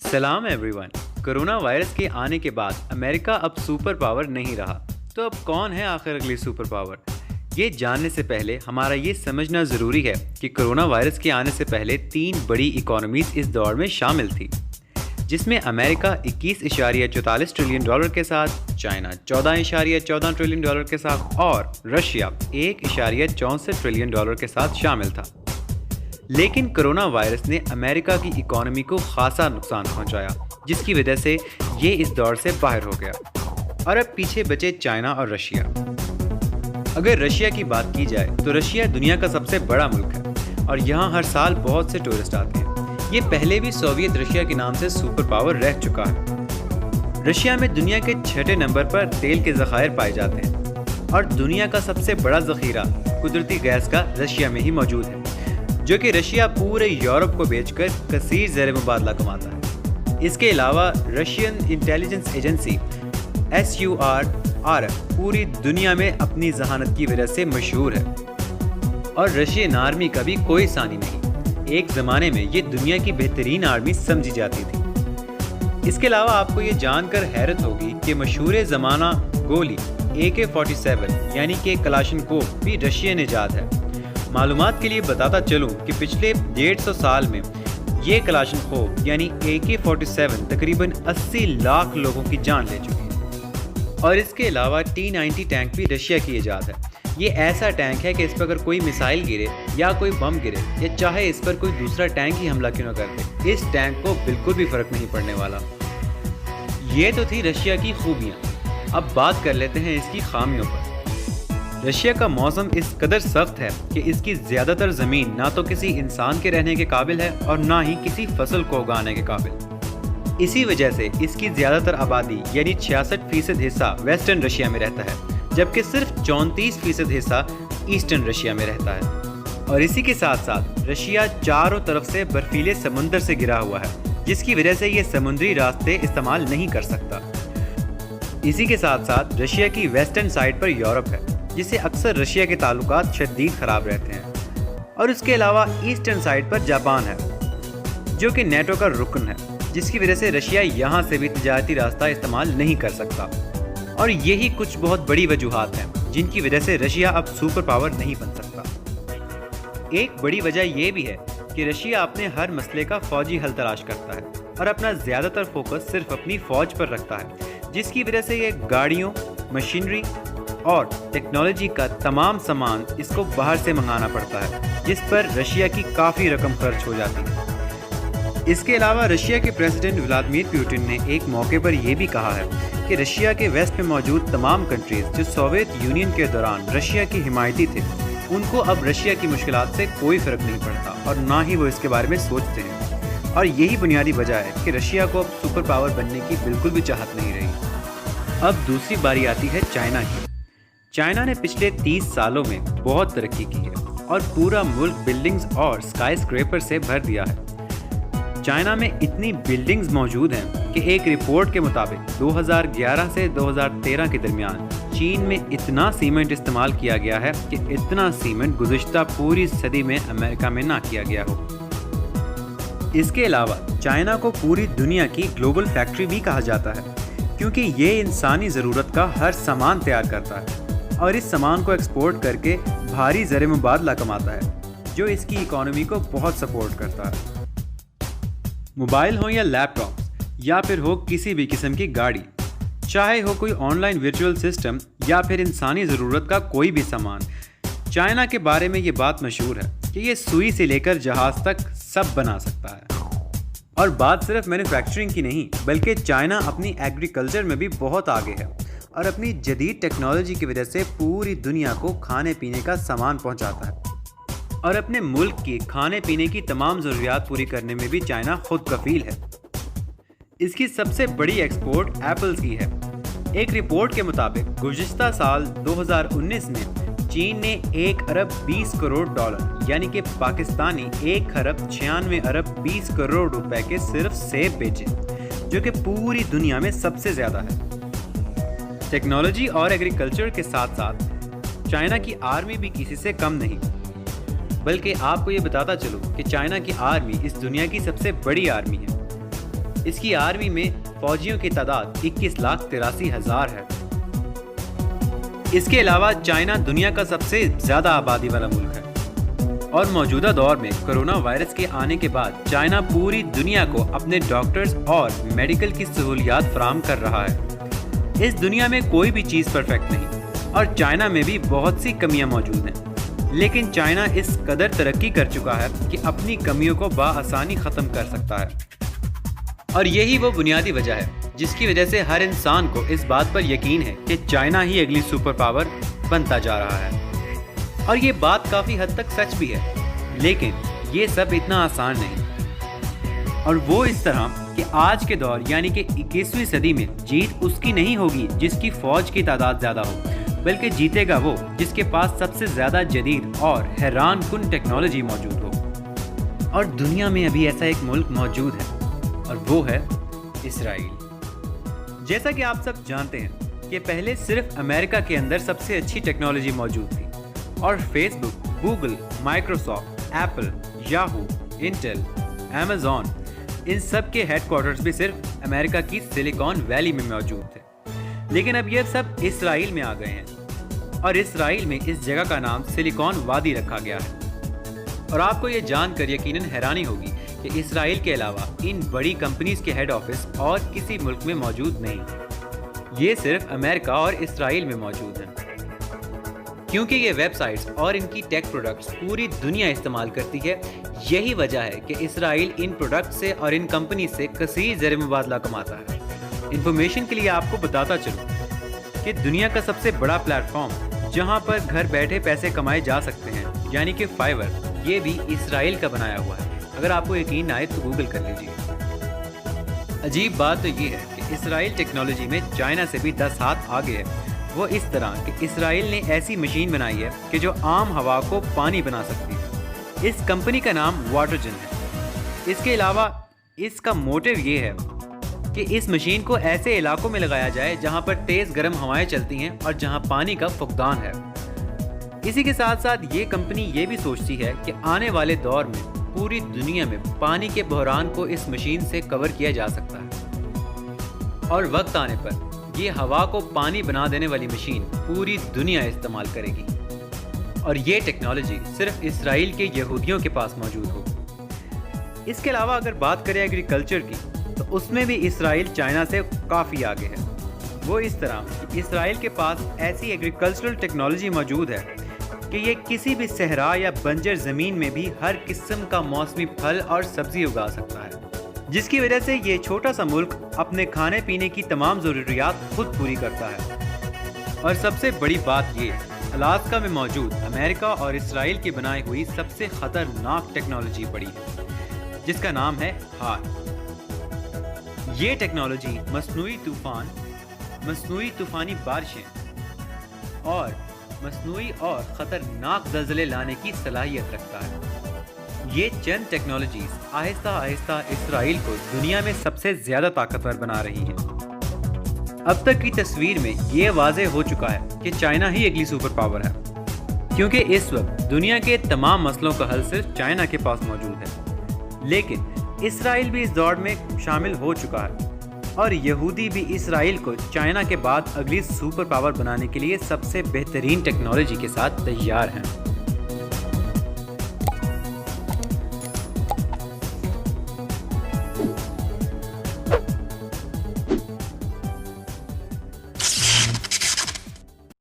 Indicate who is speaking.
Speaker 1: सलाम everyone. Corona virus के आने के बाद अमेरिका अब सुपर पावर नहीं रहा, तो अब कौन है आखिर अगली सुपर पावर? ये जानने से पहले हमारा ये समझना ज़रूरी है कि कोरोना वायरस के आने से पहले 3 बड़ी इकोनॉमीज़ इस दौर में शामिल थी, जिसमें अमेरिका $21.44 ट्रिलियन के साथ, चाइना $14.14 ट्रिलियन के साथ और रशिया $1.64 ट्रिलियन के साथ शामिल था। लेकिन कोरोना वायरस ने अमेरिका की इकोनॉमी को खासा नुकसान पहुंचाया, जिसकी वजह से ये इस दौर से बाहर हो गया और अब पीछे बचे चाइना और रशिया। अगर रशिया की बात की जाए तो रशिया दुनिया का सबसे बड़ा मुल्क है और यहाँ हर साल बहुत से टूरिस्ट आते हैं। ये पहले भी सोवियत रशिया के नाम से सुपर पावर रह चुका है। रशिया में दुनिया के 6ठे नंबर पर तेल के ज़खायर पाए जाते हैं और दुनिया का सबसे बड़ा ज़ख़ीरा कुदरती गैस का रशिया में ही मौजूद है, जो कि रशिया पूरे यूरोप को बेचकर कसीर ज़र मुबादला कमाता है। इसके अलावा रशियन इंटेलिजेंस एजेंसी SURR पूरी दुनिया में अपनी जहानत की वजह से मशहूर है और रशियन आर्मी का भी कोई सानी नहीं। एक ज़माने में ये दुनिया की बेहतरीन आर्मी समझी जाती थी। इसके अलावा आपको ये जानकर हैरत होगी कि मशहूर ज़माना गोली AK-47 यानी कि कलाशनकोव भी रशियन इजाद है। मालूमात के लिए बताता चलूं कि पिछले 150 साल में ये कलाशनकोव यानी AK-47 तकरीबन 80 लाख लोगों की जान ले चुकी है। और इसके अलावा T-90 टैंक भी रशिया की इजाद है। ये ऐसा टैंक है कि इस पर अगर कोई मिसाइल गिरे या कोई बम गिरे या चाहे इस पर कोई दूसरा टैंक ही हमला क्यों न कर दे, इस टैंक को बिल्कुल भी फर्क नहीं पड़ने वाला। ये तो थी रशिया की खूबियाँ। अब बात कर लेते हैं इसकी खामियों पर। रशिया का मौसम इस कदर सख्त है कि इसकी ज़्यादातर ज़मीन ना तो किसी इंसान के रहने के काबिल है और ना ही किसी फसल को उगाने के काबिल। इसी वजह से इसकी ज़्यादातर आबादी यानी 66% हिस्सा वेस्टर्न रशिया में रहता है, जबकि सिर्फ 34% हिस्सा ईस्टर्न रशिया में रहता है। और इसी के साथ साथ रशिया चारों तरफ से बर्फीले समुंदर से घिरा हुआ है, जिसकी वजह से ये समुद्री रास्ते इस्तेमाल नहीं कर सकता। इसी के साथ साथ रशिया की वेस्टर्न साइड पर यूरोप है, जिससे अक्सर रशिया के ताल्लुकात शदीद ख़राब रहते हैं। और उसके अलावा ईस्टर्न साइड पर जापान है, जो कि नेटो का रुकन है, जिसकी वजह से रशिया यहाँ से भी तिजारती रास्ता इस्तेमाल नहीं कर सकता। और यही कुछ बहुत बड़ी वजूहात हैं जिनकी वजह से रशिया अब सुपर पावर नहीं बन सकता। एक बड़ी वजह यह भी है कि रशिया अपने हर मसले का फ़ौजी हल तलाश करता है और अपना ज़्यादातर फोकस सिर्फ अपनी फ़ौज पर रखता है, जिसकी वजह से ये गाड़ियों, मशीनरी और टेक्नोलॉजी का तमाम सामान इसको बाहर से मंगाना पड़ता है, जिस पर रशिया की काफ़ी रकम खर्च हो जाती है। इसके अलावा रशिया के प्रेसिडेंट व्लादिमीर पुतिन ने एक मौके पर यह भी कहा है कि रशिया के वेस्ट में मौजूद तमाम कंट्रीज़ जो सोवियत यूनियन के दौरान रशिया की हिमायती थे, उनको अब रशिया की मुश्किलात से कोई फ़र्क नहीं पड़ता और ना ही वो इसके बारे में सोचते हैं। और यही बुनियादी वजह है कि रशिया को अब सुपर पावर बनने की बिल्कुल भी चाहत नहीं रही। अब दूसरी बारी आती है चाइना की। चाइना ने पिछले 30 सालों में बहुत तरक्की की है और पूरा मुल्क बिल्डिंग्स और स्काई स्क्रैपर से भर दिया है। चाइना में इतनी बिल्डिंग्स मौजूद हैं कि एक रिपोर्ट के मुताबिक 2011 से 2013 के दरमियान चीन में इतना सीमेंट इस्तेमाल किया गया है कि इतना सीमेंट गुज़िश्ता पूरी सदी में अमेरिका में ना किया गया हो। इसके अलावा चाइना को पूरी दुनिया की ग्लोबल फैक्ट्री भी कहा जाता है, क्योंकि ये इंसानी ज़रूरत का हर सामान तैयार करता है और इस सामान को एक्सपोर्ट करके भारी ज़र मुबादला कमाता है, जो इसकी इकोनॉमी को बहुत सपोर्ट करता है। मोबाइल हो या लैपटॉप या फिर हो किसी भी किस्म की गाड़ी, चाहे हो कोई ऑनलाइन वर्चुअल सिस्टम या फिर इंसानी ज़रूरत का कोई भी सामान, चाइना के बारे में ये बात मशहूर है कि ये सुई से लेकर जहाज़ तक सब बना सकता है। और बात सिर्फ मैन्युफैक्चरिंग की नहीं, बल्कि चाइना अपनी एग्रीकल्चर में भी बहुत आगे है और अपनी जदीद टेक्नोलॉजी की वजह से पूरी दुनिया को खाने पीने का सामान पहुंचाता है। और अपने मुल्क की खाने पीने की तमाम ज़रूरियात पूरी करने में भी चाइना खुद कफील है। इसकी सबसे बड़ी एक्सपोर्ट एप्पल्स की है। एक रिपोर्ट के मुताबिक गुज़िश्ता साल 2019 में चीन ने 1 अरब 20 करोड़ डॉलर यानी कि पाकिस्तानी 1 अरब 96 अरब 20 करोड़ रुपए के सिर्फ सेब बेचे, जो कि पूरी दुनिया में सबसे ज़्यादा है। टेक्नोलॉजी और एग्रीकल्चर के साथ साथ चाइना की आर्मी भी किसी से कम नहीं। बल्कि आपको ये बताता चलूँ कि चाइना की आर्मी इस दुनिया की सबसे बड़ी आर्मी है। اس کی آرمی میں فوجیوں کی تعداد 21,83,000 ہے۔ اس کے علاوہ چائنا دنیا کا سب سے زیادہ آبادی والا ملک ہے اور موجودہ دور میں کرونا وائرس کے آنے کے بعد چائنا پوری دنیا کو اپنے ڈاکٹرز اور میڈیکل کی سہولیات فراہم کر رہا ہے۔ اس دنیا میں کوئی بھی چیز پرفیکٹ نہیں اور چائنا میں بھی بہت سی کمیاں موجود ہیں، لیکن چائنا اس قدر ترقی کر چکا ہے کہ اپنی کمیوں کو بآسانی ختم کر سکتا ہے، اور یہی وہ بنیادی وجہ ہے جس کی وجہ سے ہر انسان کو اس بات پر یقین ہے کہ چائنا ہی اگلی سپر پاور بنتا جا رہا ہے۔ اور یہ بات کافی حد تک سچ بھی ہے، لیکن یہ سب اتنا آسان نہیں، اور وہ اس طرح کہ آج کے دور یعنی کہ 21ویں صدی میں جیت اس کی نہیں ہوگی جس کی فوج کی تعداد زیادہ ہو، بلکہ جیتے گا وہ جس کے پاس سب سے زیادہ جدید اور حیران کن ٹیکنالوجی موجود ہو۔ اور دنیا میں ابھی ایسا ایک ملک موجود ہے اور وہ ہے اسرائیل۔ جیسا کہ آپ سب جانتے ہیں کہ پہلے صرف امریکہ کے اندر سب سے اچھی ٹیکنالوجی موجود تھی، اور Facebook, Google, Microsoft, Apple, Yahoo, Intel, Amazon, ان سب کے ہیڈ کوارٹرز بھی صرف امریکہ کی سلیکان ویلی میں موجود تھے، لیکن اب یہ سب اسرائیل میں آ گئے ہیں، اور اسرائیل میں اس جگہ کا نام سلیکان وادی رکھا گیا ہے۔ اور آپ کو یہ جان کر یقیناً حیرانی ہوگی کہ اسرائیل کے علاوہ ان بڑی کمپنیز کے ہیڈ آفس اور کسی ملک میں موجود نہیں، یہ صرف امریکہ اور اسرائیل میں موجود ہیں، کیونکہ یہ ویب سائٹس اور ان کی ٹیک پروڈکٹس پوری دنیا استعمال کرتی ہے۔ یہی وجہ ہے کہ اسرائیل ان پروڈکٹ سے اور ان کمپنی سے کثیر زر مبادلہ کماتا ہے۔ انفارمیشن کے لیے آپ کو بتاتا چلوں کہ دنیا کا سب سے بڑا پلیٹ فارم جہاں پر گھر بیٹھے پیسے کمائے جا سکتے ہیں یعنی کہ فائور، یہ بھی اسرائیل کا بنایا ہوا ہے۔ اگر آپ کو یقین نہ آئے تو گوگل کر لیجیے۔ عجیب بات تو یہ ہے کہ اسرائیل ٹیکنالوجی میں چائنا سے بھی 10 ہاتھ آگے ہے۔ وہ اس طرح کہ اسرائیل نے ایسی مشین بنائی ہے کہ جو عام ہوا کو پانی بنا سکتی ہے۔ اس کمپنی کا نام واٹرجن ہے۔ اس کے علاوہ اس کا موٹو یہ ہے کہ اس مشین کو ایسے علاقوں میں لگایا جائے جہاں پر تیز گرم ہوائیں چلتی ہیں اور جہاں پانی کا فقدان ہے۔ اسی کے ساتھ ساتھ یہ کمپنی یہ بھی سوچتی ہے کہ آنے والے دور میں پوری دنیا میں پانی کے بحران کو اس مشین سے کور کیا جا سکتا ہے، اور وقت آنے پر یہ ہوا کو پانی بنا دینے والی مشین پوری دنیا استعمال کرے گی، اور یہ ٹیکنالوجی صرف اسرائیل کے یہودیوں کے پاس موجود ہو۔ اس کے علاوہ اگر بات کریں ایگریکلچر کی تو اس میں بھی اسرائیل چائنا سے کافی آگے ہے۔ وہ اس طرح کہ اسرائیل کے پاس ایسی ایگریکلچرل ٹیکنالوجی موجود ہے کہ یہ کسی بھی صحرا یا بنجر زمین میں بھی ہر قسم کا موسمی پھل اور سبزی اگا سکتا ہے، جس کی وجہ سے یہ چھوٹا سا ملک اپنے کھانے پینے کی تمام ضروریات خود پوری کرتا ہے۔ اور سب سے بڑی بات یہ، الاسکا میں موجود امریکہ اور اسرائیل کی بنائی ہوئی سب سے خطرناک ٹیکنالوجی پڑی ہے، جس کا نام ہے ہار۔ یہ ٹیکنالوجی مصنوعی طوفان، مصنوعی طوفانی بارشیں اور مصنوعی اور خطرناک زلزلے لانے کی صلاحیت رکھتا ہے۔ یہ چند ٹیکنالوجیز آہستہ آہستہ اسرائیل کو دنیا میں سب سے زیادہ طاقتور بنا رہی ہیں۔ اب تک کی تصویر میں یہ واضح ہو چکا ہے کہ چائنا ہی اگلی سپر پاور ہے، کیونکہ اس وقت دنیا کے تمام مسئلوں کا حل صرف چائنا کے پاس موجود ہے، لیکن اسرائیل بھی اس دوڑ میں شامل ہو چکا ہے، اور یہودی بھی اسرائیل کو چائنا کے بعد اگلی سپر پاور بنانے کے لیے سب سے بہترین ٹیکنالوجی کے ساتھ تیار ہیں۔